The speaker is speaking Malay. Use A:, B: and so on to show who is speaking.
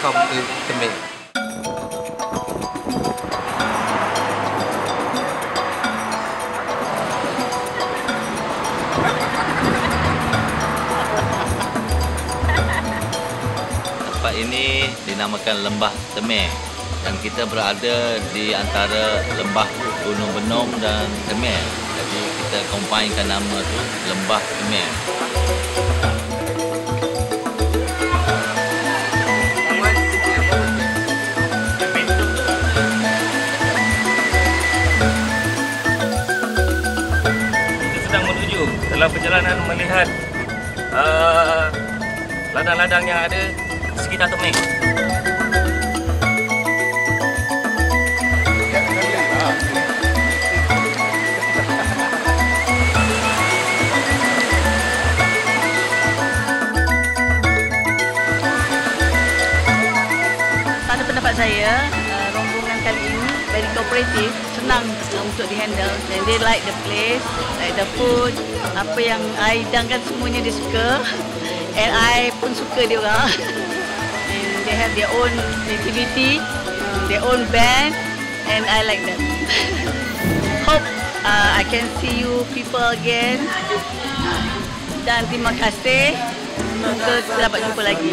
A: welcome to Temeh.
B: Tempat ini dinamakan Lembah Temeh dan kita berada di antara Lembah Gunung Benom dan Temeh. Jadi kita combinekan nama tu Lembah Temeh.
C: Kita sedang menuju dalam perjalanan melihat ladang-ladang yang ada sekitar Temeh.
D: Pada pendapat saya, rombongan kali ini very cooperative, senang untuk dihandle, and they like the place, like the food, apa yang I hidangkan semuanya dia suka, and I pun suka dia orang. And they have their own activity, their own band, and I like them. Hope I can see you people again. Dan terima kasih. Semoga kita dapat jumpa lagi.